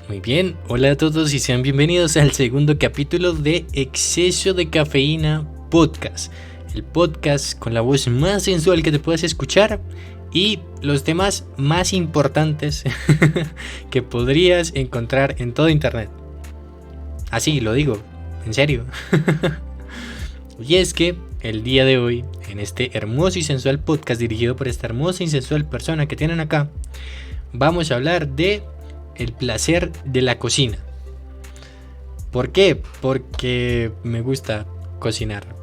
Muy bien, hola a todos y sean bienvenidos al segundo capítulo de Exceso de Cafeína Podcast. El podcast con la voz más sensual que te puedas escuchar y los temas más importantes que podrías encontrar en todo internet. Así lo digo, en serio. Y es que el día de hoy, en este hermoso y sensual podcast dirigido por esta hermosa y sensual persona que tienen acá, vamos a hablar de el placer de la cocina. ¿Por qué? Porque me gusta cocinar.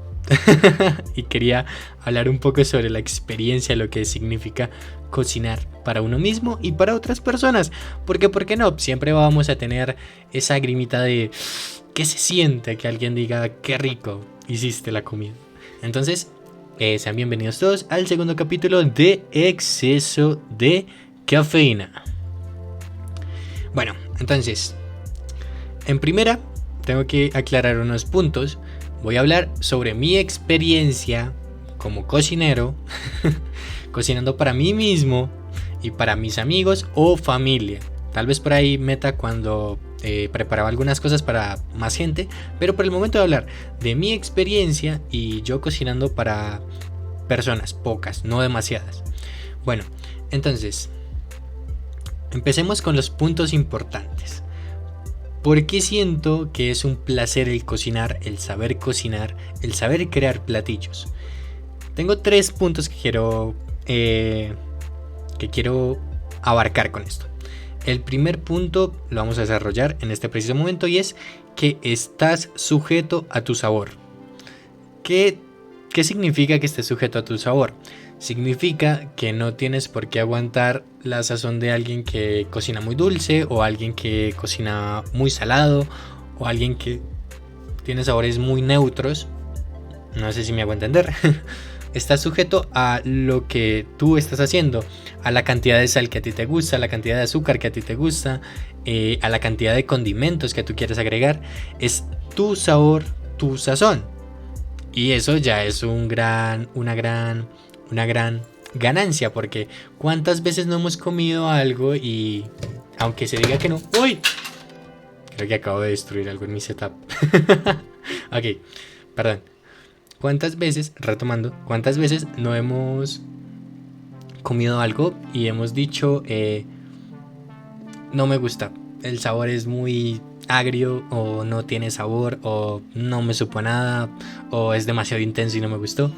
Y quería hablar un poco sobre la experiencia, lo que significa cocinar para uno mismo y para otras personas. Porque, ¿por qué no? Siempre vamos a tener esa grimita de ¿qué se siente que alguien diga qué rico hiciste la comida? Entonces, sean bienvenidos todos al segundo capítulo de Exceso de Cafeína. Bueno, entonces, en primera, tengo que aclarar unos puntos. Voy a hablar sobre mi experiencia como cocinero, cocinando para mí mismo y para mis amigos o familia. Tal vez por ahí meta cuando preparaba algunas cosas para más gente, pero por el momento voy a hablar de mi experiencia y yo cocinando para personas, pocas, no demasiadas. Bueno, entonces, empecemos con los puntos importantes. ¿Por qué siento que es un placer el cocinar, el saber crear platillos? Tengo 3 puntos que quiero abarcar con esto. El primer punto lo vamos a desarrollar en este preciso momento y es que estás sujeto a tu sabor. ¿Qué significa que estés sujeto a tu sabor? Significa que no tienes por qué aguantar la sazón de alguien que cocina muy dulce o alguien que cocina muy salado o alguien que tiene sabores muy neutros. No sé si me hago entender. Estás sujeto a lo que tú estás haciendo, a la cantidad de sal que a ti te gusta, a la cantidad de azúcar que a ti te gusta, a la cantidad de condimentos que tú quieres agregar. Es tu sabor, tu sazón. Y eso ya es una gran ganancia, porque ¿cuántas veces no hemos comido algo y aunque se diga que no? ¡Uy! Creo que acabo de destruir algo en mi setup. Ok, perdón. ¿Cuántas veces no hemos comido algo y hemos dicho no me gusta, el sabor es muy agrio o no tiene sabor o no me supo nada o es demasiado intenso y no me gustó?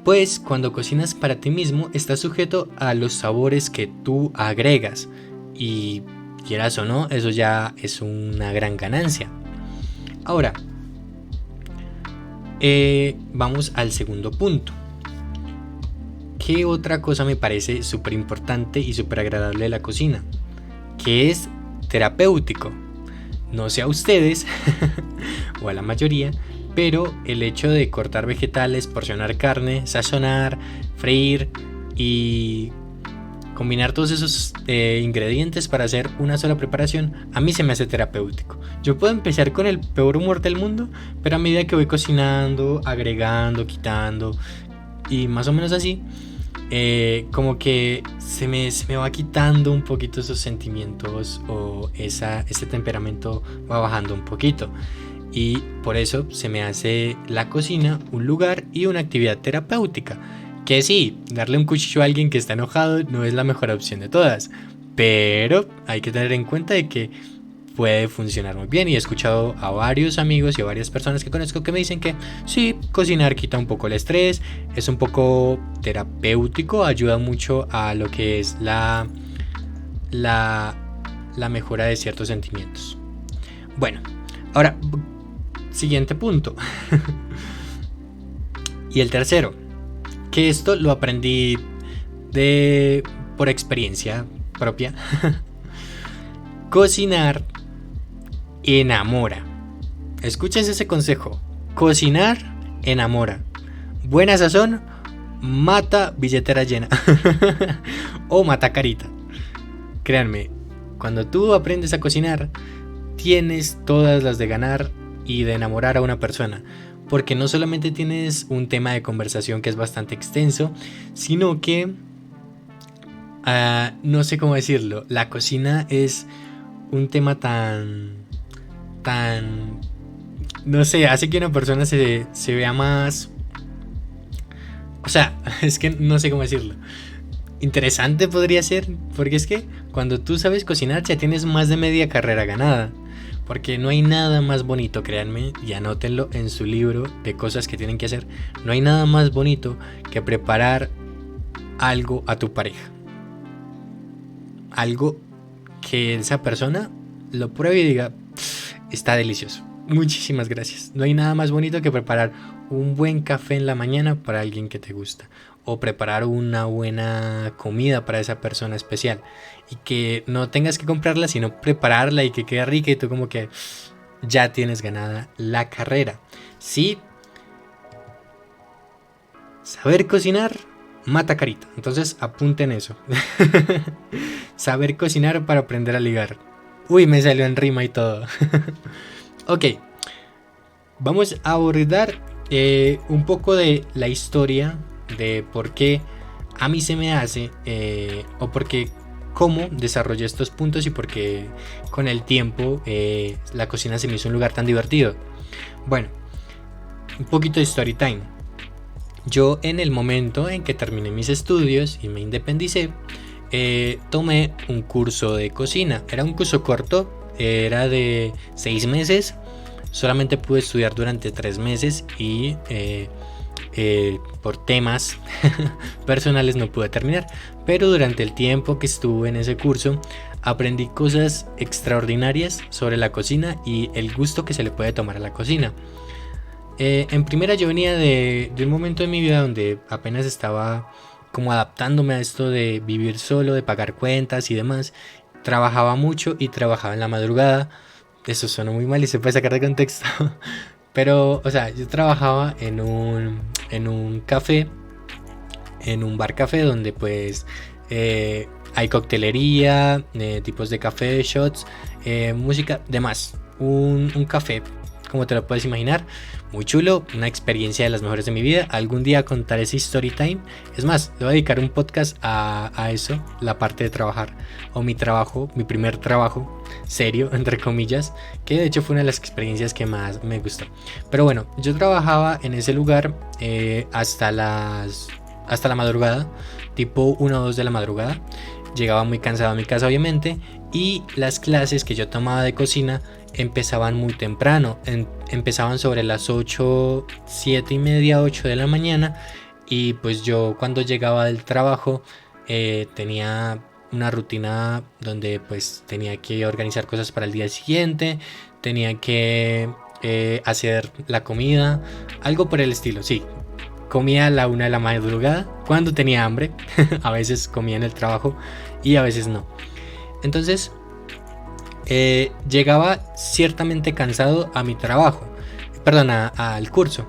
Pues cuando cocinas para ti mismo estás sujeto a los sabores que tú agregas y quieras o no, eso ya es una gran ganancia. Ahora, vamos al segundo punto. ¿Qué otra cosa me parece súper importante y súper agradable de la cocina? Que es terapéutico. No sé a ustedes o a la mayoría, pero el hecho de cortar vegetales, porcionar carne, sazonar, freír y combinar todos esos ingredientes para hacer una sola preparación, a mí se me hace terapéutico. Yo puedo empezar con el peor humor del mundo, pero a medida que voy cocinando, agregando, quitando y más o menos así, como que se me va quitando un poquito esos sentimientos o ese temperamento va bajando un poquito. Y por eso se me hace la cocina un lugar y una actividad terapéutica. Que sí, darle un cuchillo a alguien que está enojado no es la mejor opción de todas, pero hay que tener en cuenta de que puede funcionar muy bien. Y he escuchado a varios amigos y a varias personas que conozco que me dicen que sí, cocinar quita un poco el estrés, es un poco terapéutico, ayuda mucho a lo que es la mejora de ciertos sentimientos. Bueno, ahora, siguiente punto. Y el tercero, que esto lo aprendí por experiencia propia. Cocinar enamora. Escuchen ese consejo. Cocinar enamora. Buena sazón mata billetera llena. O mata carita. Créanme, cuando tú aprendes a cocinar, tienes todas las de ganar y de enamorar a una persona. Porque no solamente tienes un tema de conversación que es bastante extenso, sino que, no sé cómo decirlo, la cocina es un tema no sé, hace que una persona se vea más, o sea, es que no sé cómo decirlo. Interesante podría ser, porque es que cuando tú sabes cocinar ya tienes más de media carrera ganada. Porque no hay nada más bonito, créanme, y anótenlo en su libro de cosas que tienen que hacer. No hay nada más bonito que preparar algo a tu pareja. Algo que esa persona lo pruebe y diga, está delicioso. Muchísimas gracias. No hay nada más bonito que preparar un buen café en la mañana para alguien que te gusta. O preparar una buena comida para esa persona especial. Y que no tengas que comprarla, sino prepararla y que quede rica y tú como que ya tienes ganada la carrera. Sí, saber cocinar mata carita. Entonces apunten eso. Saber cocinar para aprender a ligar. Uy, me salió en rima y todo. Ok, vamos a abordar un poco de la historia de por qué a mí se me hace o por qué cómo desarrollé estos puntos y por qué con el tiempo la cocina se me hizo un lugar tan divertido. Bueno, un poquito de story time. Yo en el momento en que terminé mis estudios y me independicé, tomé un curso de cocina. Era un curso corto, era de 6 meses. Solamente pude estudiar durante 3 meses y por temas personales no pude terminar. Pero durante el tiempo que estuve en ese curso aprendí cosas extraordinarias sobre la cocina y el gusto que se le puede tomar a la cocina. En primera yo venía de un momento de mi vida donde apenas estaba como adaptándome a esto de vivir solo, de pagar cuentas y demás. Trabajaba mucho y trabajaba en la madrugada. Eso suena muy mal y se puede sacar de contexto. Pero, o sea, yo trabajaba en un café, en un bar café donde pues hay coctelería, tipos de café, shots, música, demás. Un café, como te lo puedes imaginar, muy chulo, una experiencia de las mejores de mi vida. Algún día contaré ese story time. Es más, le voy a dedicar un podcast a eso, la parte de trabajar, o mi trabajo, mi primer trabajo serio, entre comillas, que de hecho fue una de las experiencias que más me gustó. Pero bueno, yo trabajaba en ese lugar hasta la madrugada, tipo 1 o 2 de la madrugada. Llegaba muy cansado a mi casa, obviamente, y las clases que yo tomaba de cocina empezaban muy temprano, empezaban sobre las 8, 7 y media, 8 de la mañana. Y pues yo cuando llegaba del trabajo tenía una rutina donde pues tenía que organizar cosas para el día siguiente, tenía que hacer la comida, algo por el estilo, sí. Comía a la 1 de la madrugada cuando tenía hambre. A veces comía en el trabajo y a veces no. Entonces llegaba ciertamente cansado a mi trabajo. Perdón, al curso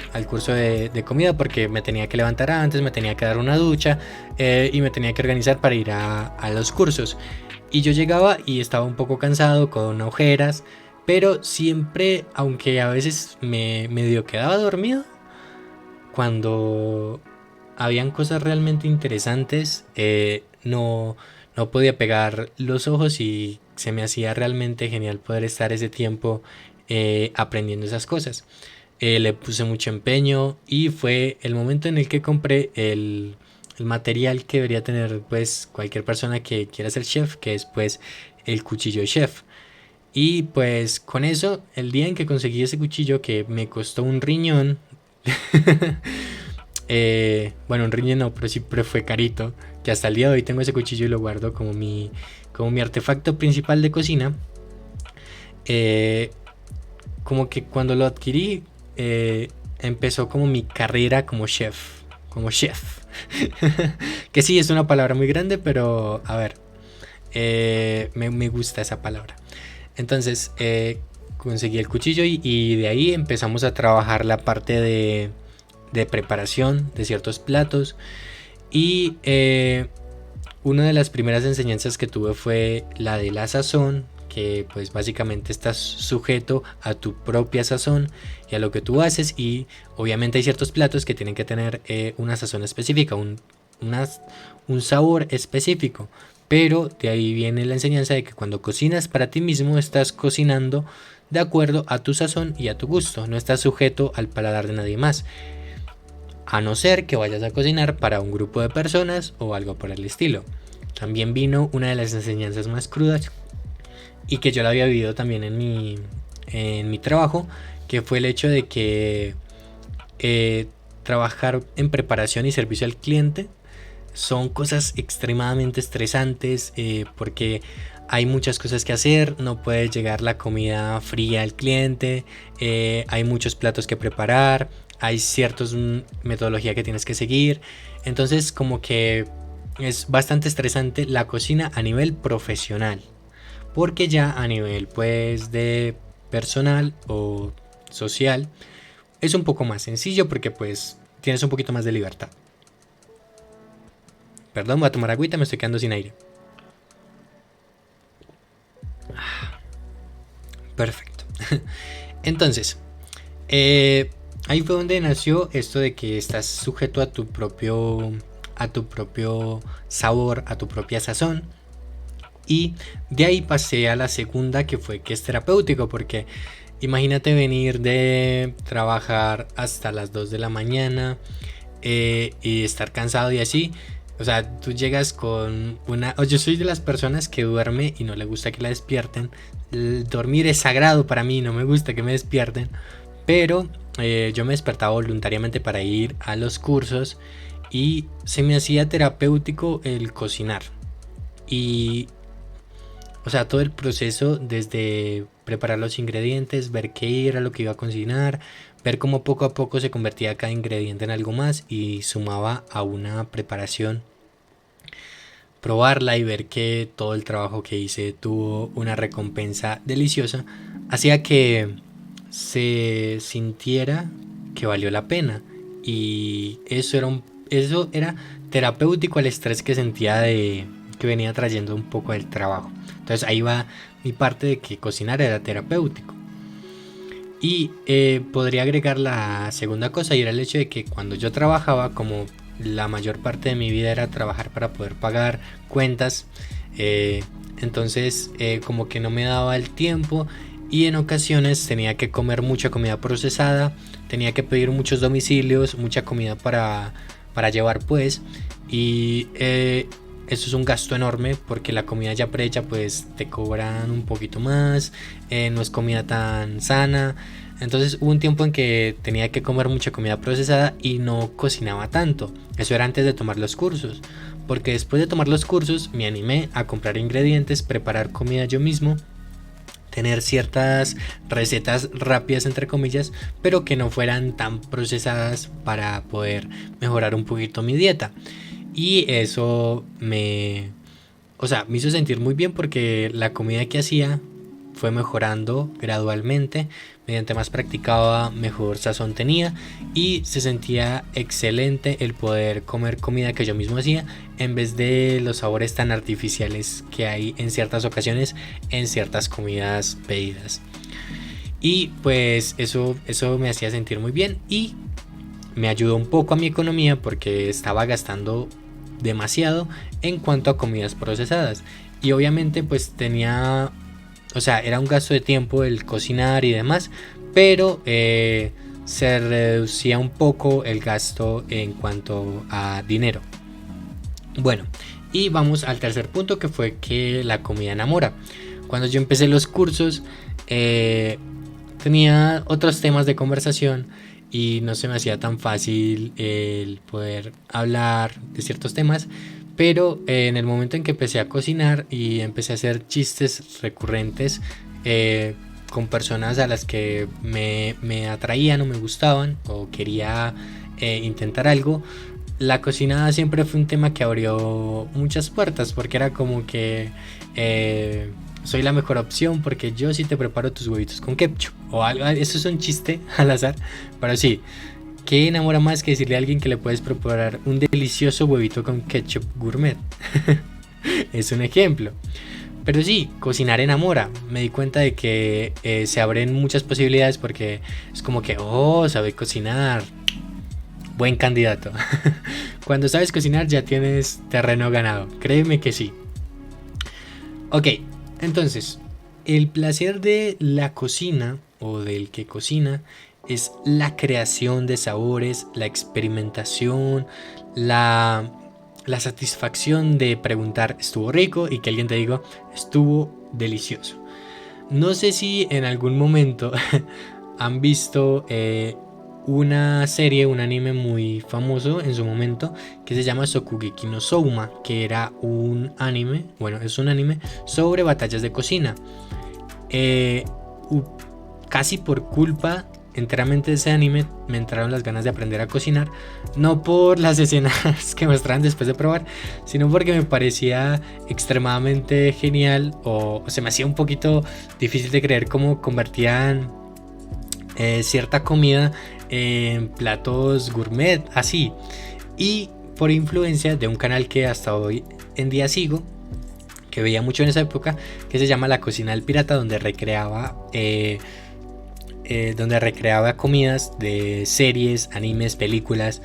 de comida, porque me tenía que levantar antes, me tenía que dar una ducha y me tenía que organizar para ir a los cursos. Y yo llegaba y estaba un poco cansado, con ojeras, pero siempre, aunque a veces me medio quedaba dormido, cuando habían cosas realmente interesantes, no podía pegar los ojos y se me hacía realmente genial poder estar ese tiempo aprendiendo esas cosas. Le puse mucho empeño y fue el momento en el que compré el material que debería tener pues cualquier persona que quiera ser chef, que es pues el cuchillo chef. Y pues con eso, el día en que conseguí ese cuchillo que me costó un riñón, bueno, un riñón no, pero sí fue carito, que hasta el día de hoy tengo ese cuchillo y lo guardo como mi artefacto principal de cocina. Como que cuando lo adquirí empezó como mi carrera como chef. Que sí, es una palabra muy grande, pero a ver, me gusta esa palabra. Entonces conseguí el cuchillo y de ahí empezamos a trabajar la parte de preparación de ciertos platos. Y una de las primeras enseñanzas que tuve fue la de la sazón, que pues básicamente estás sujeto a tu propia sazón y a lo que tú haces, y obviamente hay ciertos platos que tienen que tener una sazón específica, un sabor específico, Pero de ahí viene la enseñanza de que cuando cocinas para ti mismo estás cocinando de acuerdo a tu sazón y a tu gusto, no estás sujeto al paladar de nadie más, a no ser que vayas a cocinar para un grupo de personas o algo por el estilo. También vino una de las enseñanzas más crudas y que yo la había vivido también en mi trabajo, que fue el hecho de que trabajar en preparación y servicio al cliente son cosas extremadamente estresantes, porque hay muchas cosas que hacer, no puede llegar la comida fría al cliente, hay muchos platos que preparar, hay ciertas metodología que tienes que seguir, entonces como que es bastante estresante la cocina a nivel profesional, porque ya a nivel pues de personal o social es un poco más sencillo porque pues tienes un poquito más de libertad. Perdón, voy a tomar agüita, me estoy quedando sin aire. Perfecto. Entonces, ahí fue donde nació esto de que estás sujeto a tu propio sabor, a tu propia sazón. Y de ahí pasé a la segunda, que fue que es terapéutico, porque imagínate venir de trabajar hasta las 2 de la mañana y estar cansado y así. O sea, tú llegas con una... Yo soy de las personas que duerme y no le gusta que la despierten. El dormir es sagrado para mí, no me gusta que me despierten. Pero yo me despertaba voluntariamente para ir a los cursos y se me hacía terapéutico el cocinar. Y, o sea, todo el proceso desde preparar los ingredientes, ver qué era lo que iba a cocinar, ver cómo poco a poco se convertía cada ingrediente en algo más y sumaba a una preparación, probarla y ver que todo el trabajo que hice tuvo una recompensa deliciosa, hacía que se sintiera que valió la pena. Y eso era terapéutico al estrés que sentía de que venía trayendo un poco del trabajo. Entonces ahí va mi parte de que cocinar era terapéutico. Y podría agregar la segunda cosa, y era el hecho de que cuando yo trabajaba, como la mayor parte de mi vida era trabajar para poder pagar cuentas, entonces como que no me daba el tiempo y en ocasiones tenía que comer mucha comida procesada, tenía que pedir muchos domicilios, mucha comida para llevar pues, y eso es un gasto enorme porque la comida ya prehecha pues te cobran un poquito más, no es comida tan sana. Entonces hubo un tiempo en que tenía que comer mucha comida procesada y no cocinaba tanto. Eso era antes de tomar los cursos, porque después de tomar los cursos me animé a comprar ingredientes, preparar comida yo mismo, tener ciertas recetas rápidas entre comillas, pero que no fueran tan procesadas para poder mejorar un poquito mi dieta. Y eso o sea, me hizo sentir muy bien porque la comida que hacía fue mejorando gradualmente. Mediante más practicaba, mejor sazón tenía y se sentía excelente el poder comer comida que yo mismo hacía en vez de los sabores tan artificiales que hay en ciertas ocasiones en ciertas comidas pedidas. Y pues eso me hacía sentir muy bien y me ayudó un poco a mi economía porque estaba gastando demasiado en cuanto a comidas procesadas. Y obviamente pues tenía, o sea, era un gasto de tiempo el cocinar y demás, pero se reducía un poco el gasto en cuanto a dinero. Bueno, y vamos al tercer punto, que fue que la comida enamora. Cuando yo empecé los cursos, tenía otros temas de conversación y no se me hacía tan fácil el poder hablar de ciertos temas, pero en el momento en que empecé a cocinar y empecé a hacer chistes recurrentes con personas a las que me atraían o me gustaban o quería intentar algo, la cocina siempre fue un tema que abrió muchas puertas, porque era como que soy la mejor opción porque yo sí te preparo tus huevitos con ketchup o algo. Eso es un chiste al azar, pero sí, ¿qué enamora más que decirle a alguien que le puedes preparar un delicioso huevito con ketchup gourmet? Es un ejemplo. Pero sí, cocinar enamora. Me di cuenta de que se abren muchas posibilidades porque es como que, oh, sabe cocinar. Buen candidato. Cuando sabes cocinar ya tienes terreno ganado. Créeme que sí. Ok, entonces, el placer de la cocina o del que cocina es la creación de sabores, la experimentación, la, la satisfacción de preguntar estuvo rico y que alguien te diga estuvo delicioso. No sé si en algún momento han visto una serie, un anime muy famoso en su momento que se llama Shokugeki no Souma, que era un anime, bueno, es un anime sobre batallas de cocina. Eh, Casi por culpa enteramente de ese anime me entraron las ganas de aprender a cocinar, no por las escenas que mostraban después de probar, sino porque me parecía extremadamente genial o se me hacía un poquito difícil de creer cómo convertían cierta comida en platos gourmet, así. Y por influencia de un canal que hasta hoy en día sigo, que veía mucho en esa época, que se llama La Cocina del Pirata, donde recreaba comidas de series, animes, películas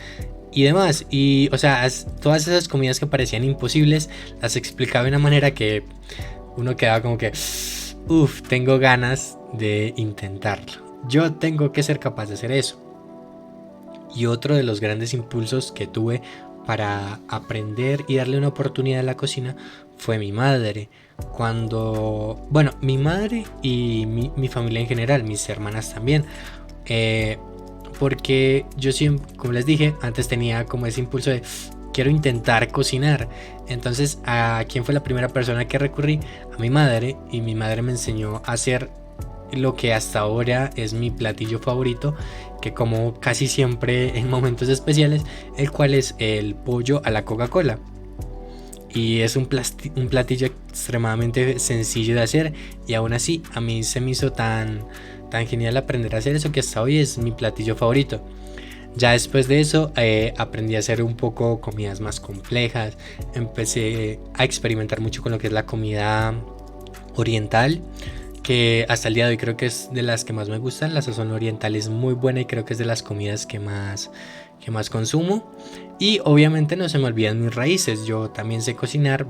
y demás. Y, o sea, todas esas comidas que parecían imposibles las explicaba de una manera que uno quedaba como que, uff, tengo ganas de intentarlo. Yo tengo que ser capaz de hacer eso. Y otro de los grandes impulsos que tuve para aprender y darle una oportunidad a la cocina fue mi madre. Bueno, mi madre y mi familia en general, mis hermanas también. Eh, Porque yo siempre, como les dije, antes tenía como ese impulso de quiero intentar cocinar. Entonces, ¿a quién fue la primera persona que recurrí? A mi madre, y mi madre me enseñó a hacer lo que hasta ahora es mi platillo favorito, que como casi siempre en momentos especiales, el cual es el pollo a la Coca-Cola. Y es un platillo extremadamente sencillo de hacer, y aún así a mí se me hizo tan genial aprender a hacer eso que hasta hoy es mi platillo favorito. Ya después de eso aprendí a hacer un poco comidas más complejas, empecé a experimentar mucho con lo que es la comida oriental, que hasta el día de hoy creo que es de las que más me gustan. La sazón oriental es muy buena y creo que es de las comidas que más consumo. Y obviamente no se me olvidan mis raíces. Yo también sé cocinar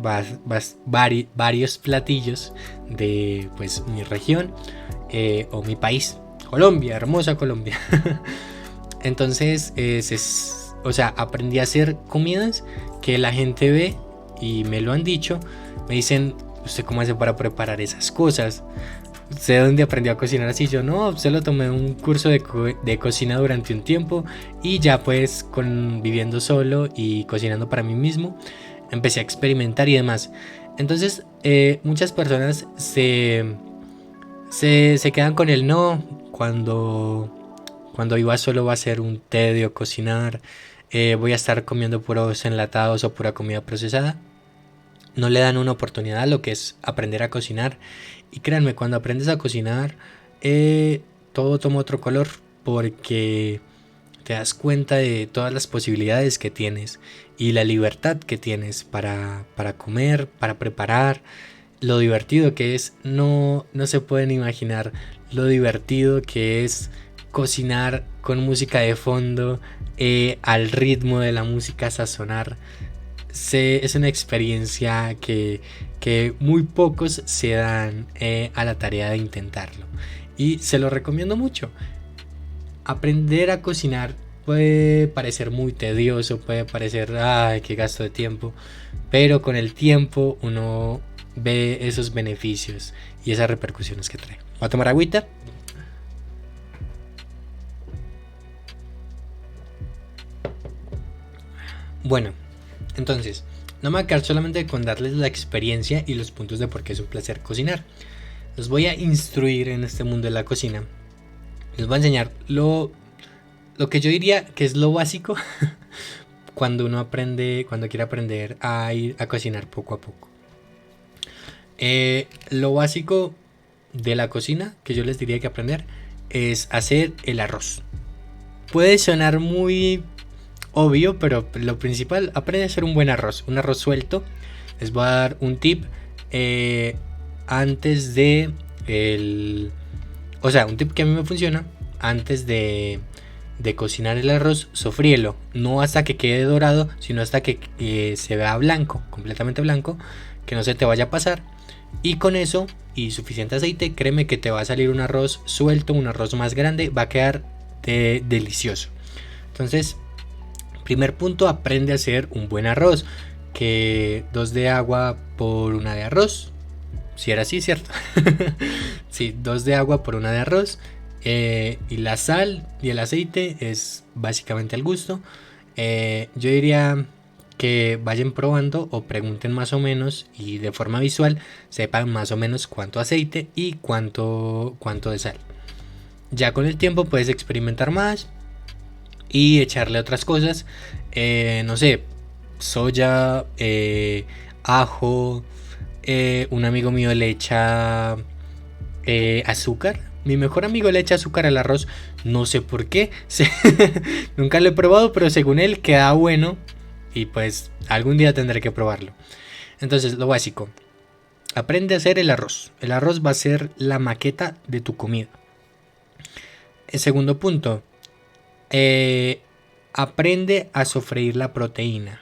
varios platillos de pues mi región o mi país, Colombia, hermosa Colombia. Entonces, o sea, aprendí a hacer comidas que la gente ve y me lo han dicho. Me dicen, ¿usted cómo hace para preparar esas cosas? Sé dónde aprendió a cocinar así. Yo no, solo tomé un curso de cocina durante un tiempo y ya pues viviendo solo y cocinando para mí mismo, empecé a experimentar y demás. Entonces muchas personas se quedan con el no cuando iba solo va a ser un tedio cocinar, voy a estar comiendo puros enlatados o pura comida procesada. No le dan una oportunidad a lo que es aprender a cocinar. Y créanme, cuando aprendes a cocinar, todo toma otro color porque te das cuenta de todas las posibilidades que tienes y la libertad que tienes para comer, para preparar, lo divertido que es. No se pueden imaginar lo divertido que es cocinar con música de fondo, al ritmo de la música, sazonar. Es una experiencia que muy pocos se dan a la tarea de intentarlo. Y se lo recomiendo mucho. Aprender a cocinar puede parecer muy tedioso, puede parecer, ay, qué gasto de tiempo. Pero con el tiempo uno ve esos beneficios y esas repercusiones que trae. Voy a tomar agüita. Bueno, entonces, no me voy a quedar solamente con darles la experiencia y los puntos de por qué es un placer cocinar. Los voy a instruir en este mundo de la cocina. Les voy a enseñar lo que yo diría que es lo básico cuando cuando quiere aprender a ir a cocinar poco a poco. Lo básico de la cocina que yo les diría que aprender es hacer el arroz. Puede sonar muy obvio, pero lo principal, aprende a hacer un buen arroz, un arroz suelto. Les voy a dar un tip antes de un tip que a mí me funciona. Antes de cocinar el arroz, sofríelo, no hasta que quede dorado, sino hasta que se vea blanco, completamente blanco, que no se te vaya a pasar. Y con eso y suficiente aceite, créeme que te va a salir un arroz suelto, un arroz más grande, va a quedar delicioso. Entonces, primer punto, aprende a hacer un buen arroz, que 2 de agua por 1 de arroz, si era así, ¿cierto? Sí, 2 de agua por 1 de arroz, y la sal y el aceite es básicamente al gusto. Yo diría que vayan probando o pregunten más o menos y de forma visual sepan más o menos cuánto aceite y cuánto de sal. Ya con el tiempo puedes experimentar más y echarle otras cosas, no sé, soya, ajo, un amigo mío le echa azúcar. Mi mejor amigo le echa azúcar al arroz, no sé por qué, nunca lo he probado, pero según él queda bueno y pues algún día tendré que probarlo. Entonces, lo básico, aprende a hacer el arroz. El arroz va a ser la maqueta de tu comida. El segundo punto, aprende a sofreír la proteína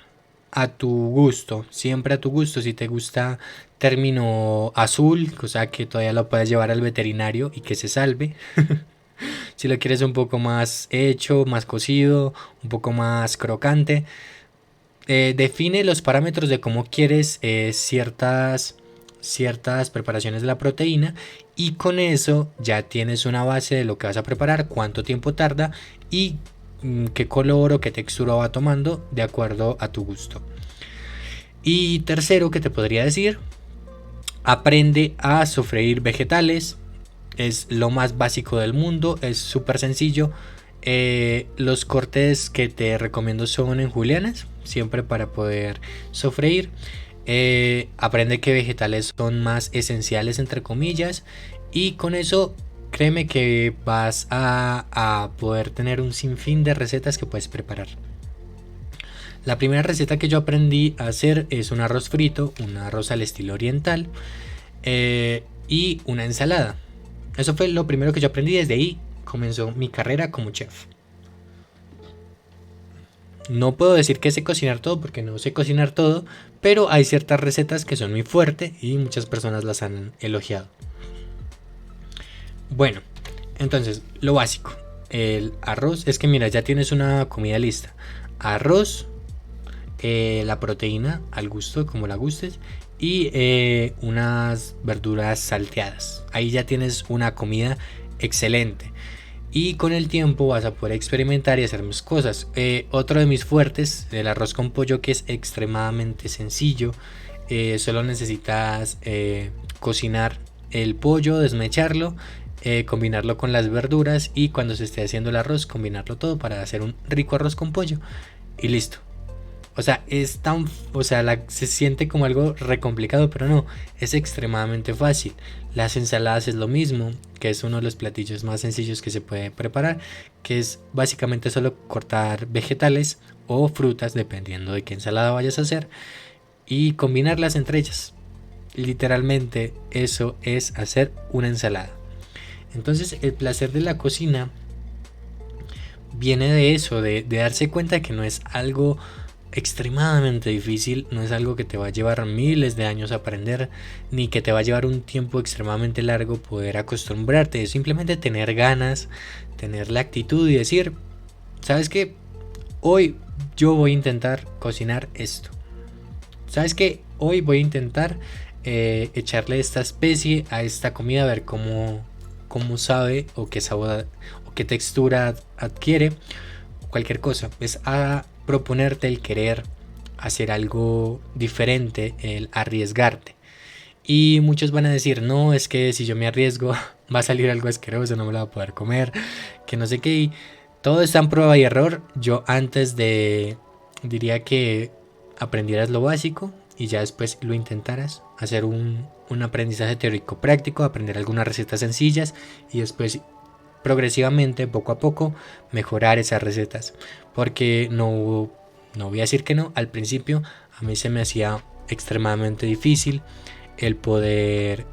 a tu gusto, siempre a tu gusto. Si te gusta término azul, o sea que todavía lo puedes llevar al veterinario y que se salve. Si lo quieres un poco más hecho, más cocido, un poco más crocante, define los parámetros de cómo quieres ciertas preparaciones de la proteína, y con eso ya tienes una base de lo que vas a preparar, cuánto tiempo tarda y qué color o qué textura va tomando de acuerdo a tu gusto. Y tercero que te podría decir, aprende a sofreír vegetales. Es lo más básico del mundo, es súper sencillo. Los cortes que te recomiendo son en julianas, siempre para poder sofreír. Aprende que vegetales son más esenciales entre comillas, y con eso créeme que vas a poder tener un sinfín de recetas que puedes preparar. La primera receta que yo aprendí a hacer es un arroz frito, un arroz al estilo oriental, y una ensalada. Eso fue lo primero que yo aprendí, desde ahí comenzó mi carrera como chef. No puedo decir que sé cocinar todo porque no sé cocinar todo, pero hay ciertas recetas que son muy fuertes y muchas personas las han elogiado. Bueno, entonces lo básico, el arroz, es que mira, ya tienes una comida lista. Arroz, la proteína al gusto, como la gustes, y unas verduras salteadas. Ahí ya tienes una comida excelente. Y con el tiempo vas a poder experimentar y hacer más cosas. Otro de mis fuertes, el arroz con pollo, que es extremadamente sencillo. Solo necesitas cocinar el pollo, desmecharlo, combinarlo con las verduras, y cuando se esté haciendo el arroz, combinarlo todo para hacer un rico arroz con pollo. Y listo. O sea, se siente como algo re complicado, pero no, es extremadamente fácil. Las ensaladas es lo mismo, que es uno de los platillos más sencillos que se puede preparar, que es básicamente solo cortar vegetales o frutas, dependiendo de qué ensalada vayas a hacer, y combinarlas entre ellas. Literalmente eso es hacer una ensalada. Entonces el placer de la cocina viene de eso, de darse cuenta que no es algo extremadamente difícil, no es algo que te va a llevar miles de años aprender, ni que te va a llevar un tiempo extremadamente largo poder acostumbrarte. Es simplemente tener ganas, tener la actitud y decir, ¿sabes qué? Hoy yo voy a intentar cocinar esto. ¿Sabes qué? Hoy voy a intentar echarle esta especie a esta comida, a ver cómo sabe, o qué sabor o qué textura adquiere, cualquier cosa. Es a proponerte el querer hacer algo diferente, el arriesgarte. Y muchos van a decir, no, es que si yo me arriesgo va a salir algo asqueroso, no me lo voy a poder comer, que no sé qué. Y todo está en prueba y error. Yo diría que aprendieras lo básico y ya después lo intentaras, hacer un aprendizaje teórico práctico, aprender algunas recetas sencillas, y después progresivamente, poco a poco, mejorar esas recetas. Porque no voy a decir que no, al principio a mí se me hacía extremadamente difícil el poder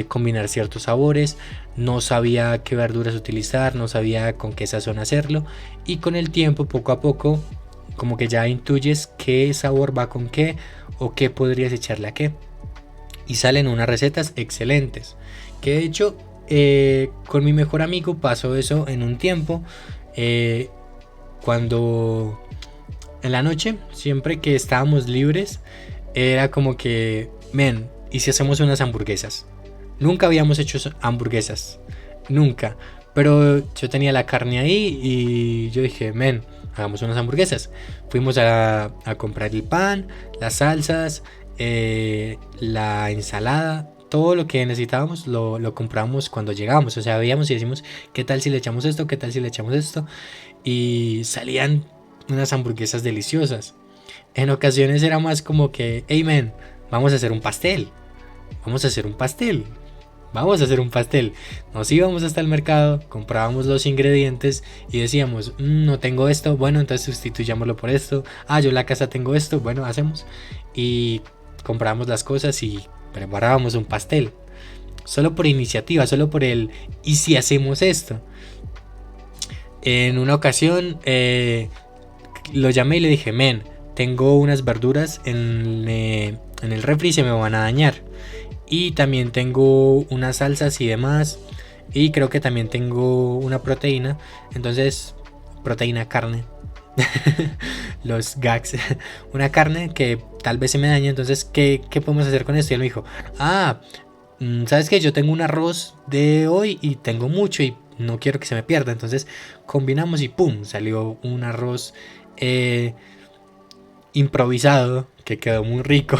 combinar ciertos sabores. No sabía qué verduras utilizar, no sabía con qué sazón hacerlo, y con el tiempo, poco a poco, como que ya intuyes qué sabor va con qué, o qué podrías echarle a qué. y salen unas recetas excelentes. Que de hecho con mi mejor amigo pasó eso en un tiempo, cuando en la noche, siempre que estábamos libres, era como que, men, ¿y si hacemos unas hamburguesas? Nunca habíamos hecho hamburguesas, nunca. Pero yo tenía la carne ahí y yo dije, men, hagamos unas hamburguesas. Fuimos a comprar el pan, las salsas, la ensalada, todo lo que necesitábamos lo compramos cuando llegábamos. O sea, veíamos y decimos, ¿qué tal si le echamos esto? ¿Qué tal si le echamos esto? Y salían unas hamburguesas deliciosas. En ocasiones era más como que, hey man, vamos a hacer un pastel. Vamos a hacer un pastel. Vamos a hacer un pastel. Nos íbamos hasta el mercado, comprábamos los ingredientes y decíamos, no tengo esto, bueno, entonces sustituyámoslo por esto. Ah, yo en la casa tengo esto, bueno, hacemos. Y comprábamos las cosas y preparábamos un pastel. Solo por iniciativa, solo por el, ¿y si hacemos esto? En una ocasión lo llamé y le dije, men, tengo unas verduras en el refri y se me van a dañar. Y también tengo unas salsas y demás. Y creo que también tengo una proteína. Entonces, proteína, carne. Los gags. Una carne que tal vez se me dañe. Entonces, ¿qué podemos hacer con esto? Y él me dijo, ¿sabes qué? Yo tengo un arroz de hoy y tengo mucho y no quiero que se me pierda. Entonces, combinamos y ¡pum! Salió un arroz improvisado que quedó muy rico.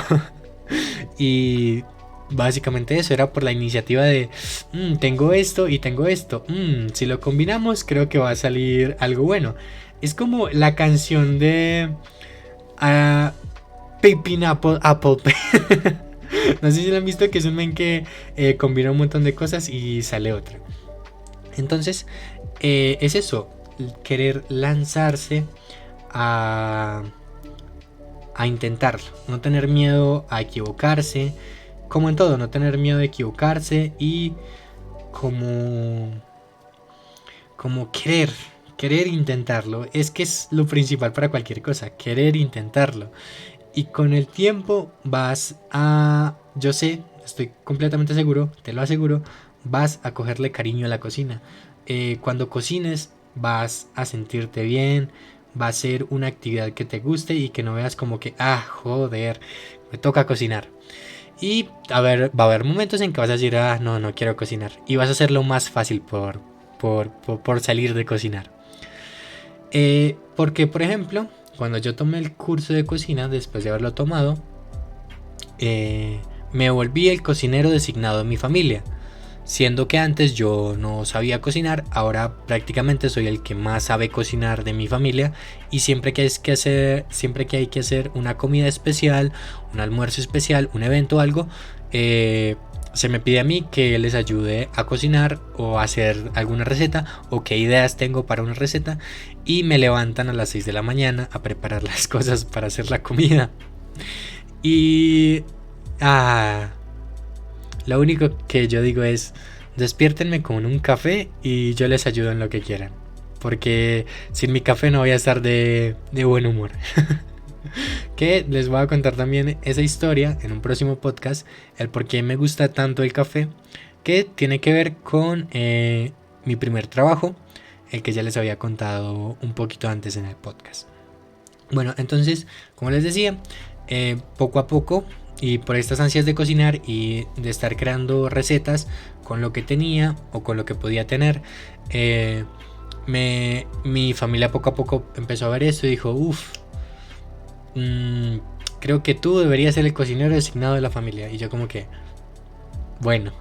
Y básicamente eso era por la iniciativa de tengo esto y tengo esto, si lo combinamos creo que va a salir algo bueno. Es como la canción de Pipin Apple Apple. No sé si lo han visto, que es un men que combina un montón de cosas y sale otra. Entonces es eso, querer lanzarse a intentarlo, no tener miedo a equivocarse, como en todo, no tener miedo de equivocarse y como querer intentarlo. Es que es lo principal para cualquier cosa, querer intentarlo. Y con el tiempo yo sé, estoy completamente seguro, te lo aseguro, vas a cogerle cariño a la cocina. Cuando cocines vas a sentirte bien, va a ser una actividad que te guste y que no veas como que, joder, me toca cocinar. Y va a haber momentos en que vas a decir, no quiero cocinar. Y vas a hacerlo más fácil por salir de cocinar. Porque, por ejemplo, cuando yo tomé el curso de cocina, después de haberlo tomado, me volví el cocinero designado de mi familia. Siendo que antes yo no sabía cocinar, ahora prácticamente soy el que más sabe cocinar de mi familia. Y siempre que hay que hacer una comida especial, un almuerzo especial, un evento o algo, se me pide a mí que les ayude a cocinar o a hacer alguna receta o qué ideas tengo para una receta. Y me levantan a las 6 de la mañana a preparar las cosas para hacer la comida. Y lo único que yo digo es, despiértenme con un café y yo les ayudo en lo que quieran. Porque sin mi café no voy a estar de buen humor. Que les voy a contar también esa historia en un próximo podcast, el por qué me gusta tanto el café, que tiene que ver con mi primer trabajo, el que ya les había contado un poquito antes en el podcast. Bueno, entonces, como les decía, poco a poco y por estas ansias de cocinar y de estar creando recetas con lo que tenía o con lo que podía tener, mi familia poco a poco empezó a ver esto y dijo, creo que tú deberías ser el cocinero designado de la familia. Y yo como que, bueno.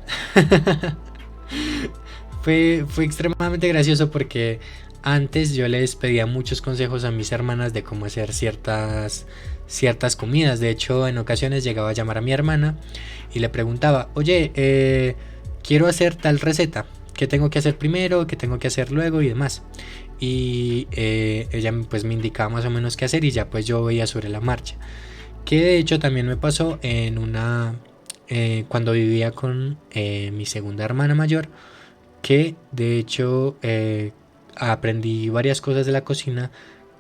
fue extremadamente gracioso porque antes yo les pedía muchos consejos a mis hermanas de cómo hacer ciertas comidas. De hecho, en ocasiones llegaba a llamar a mi hermana y le preguntaba, oye, quiero hacer tal receta, ¿qué tengo que hacer primero? ¿Qué tengo que hacer luego? Y demás. Y ella pues me indicaba más o menos qué hacer y ya pues yo veía sobre la marcha. Que de hecho también me pasó en cuando vivía con mi segunda hermana mayor, que de hecho aprendí varias cosas de la cocina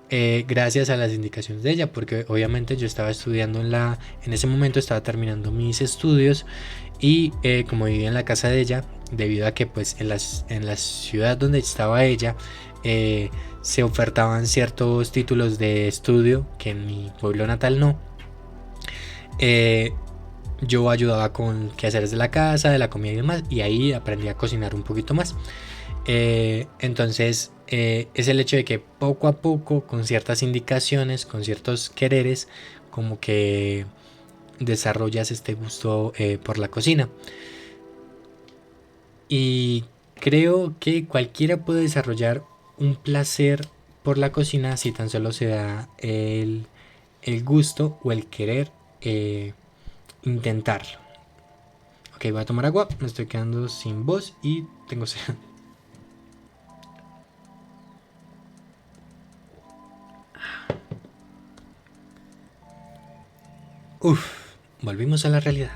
gracias a las indicaciones de ella, porque obviamente yo estaba estudiando en ese momento estaba terminando mis estudios y como vivía en la casa de ella, debido a que pues en la ciudad donde estaba ella se ofertaban ciertos títulos de estudio que en mi pueblo natal no. Yo ayudaba con quehaceres de la casa, de la comida y demás, y ahí aprendí a cocinar un poquito más. Entonces es el hecho de que poco a poco, con ciertas indicaciones, con ciertos quereres, como que desarrollas este gusto por la cocina. Y creo que cualquiera puede desarrollar un placer por la cocina si tan solo se da el gusto o el querer intentarlo. Ok, voy a tomar agua, me estoy quedando sin voz y tengo sed. Volvimos a la realidad.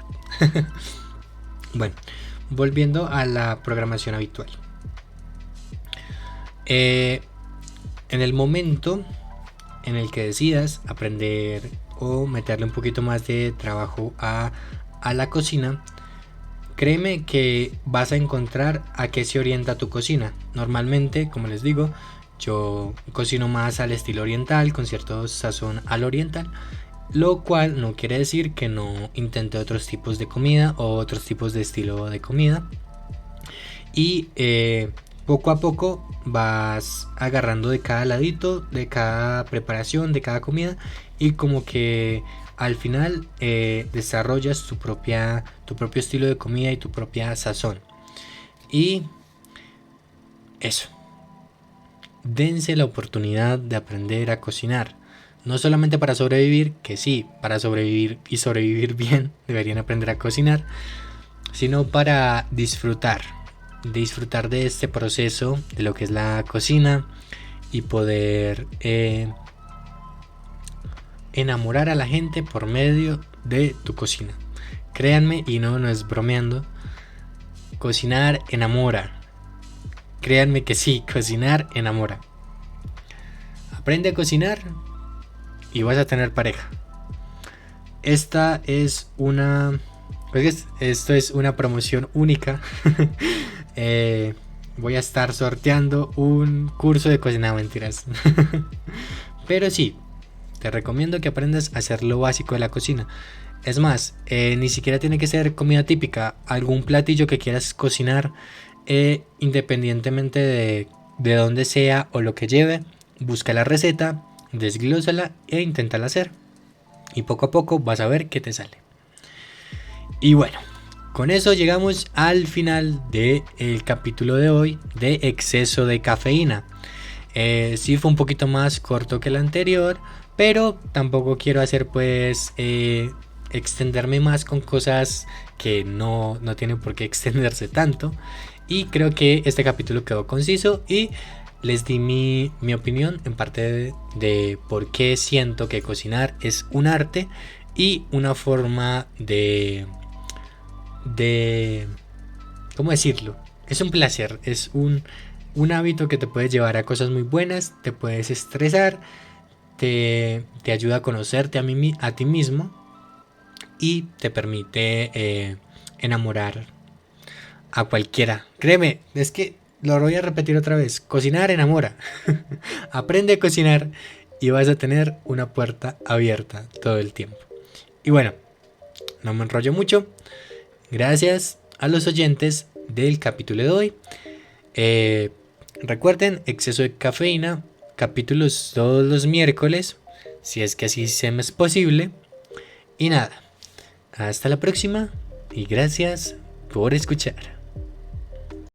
Bueno, volviendo a la programación habitual. En el momento en el que decidas aprender o meterle un poquito más de trabajo a la cocina, créeme que vas a encontrar a qué se orienta tu cocina. Normalmente, como les digo, yo cocino más al estilo oriental, con cierto sazón al oriental, lo cual no quiere decir que no intente otros tipos de comida o otros tipos de estilo de comida. Y poco a poco vas agarrando de cada ladito, de cada preparación, de cada comida, y como que al final desarrollas tu propio estilo de comida y tu propia sazón. Y eso, dense la oportunidad de aprender a cocinar. No solamente para sobrevivir, que sí, para sobrevivir y sobrevivir bien deberían aprender a cocinar, sino para disfrutar de este proceso, de lo que es la cocina, y poder enamorar a la gente por medio de tu cocina. Créanme, y no es bromeando, cocinar enamora. Créanme que sí, cocinar enamora. Aprende a cocinar y vas a tener pareja. Esta es una... Pues esto es una promoción única. Voy a estar sorteando un curso de cocina, mentiras. Pero sí, te recomiendo que aprendas a hacer lo básico de la cocina. Es más, ni siquiera tiene que ser comida típica. Algún platillo que quieras cocinar, independientemente de dónde sea o lo que lleve, busca la receta, desglósala e inténtala hacer. Y poco a poco vas a ver qué te sale. Y bueno, con eso llegamos al final del capítulo de hoy de exceso de cafeína. Sí fue un poquito más corto que el anterior, pero tampoco quiero hacer pues extenderme más con cosas que no tienen por qué extenderse tanto. Y creo que este capítulo quedó conciso y les di mi opinión en parte de por qué siento que cocinar es un arte y una forma de ¿cómo decirlo? Es un placer, es un hábito que te puede llevar a cosas muy buenas, te puedes estresar, te ayuda a conocerte a ti mismo y te permite enamorar a cualquiera. Créeme, es que lo voy a repetir otra vez, cocinar enamora. Aprende a cocinar y vas a tener una puerta abierta todo el tiempo. Y bueno, no me enrollo mucho. Gracias a los oyentes del capítulo de hoy. Recuerden, exceso de cafeína, capítulos todos los miércoles, si es que así se me es posible. Y nada, hasta la próxima y gracias por escuchar.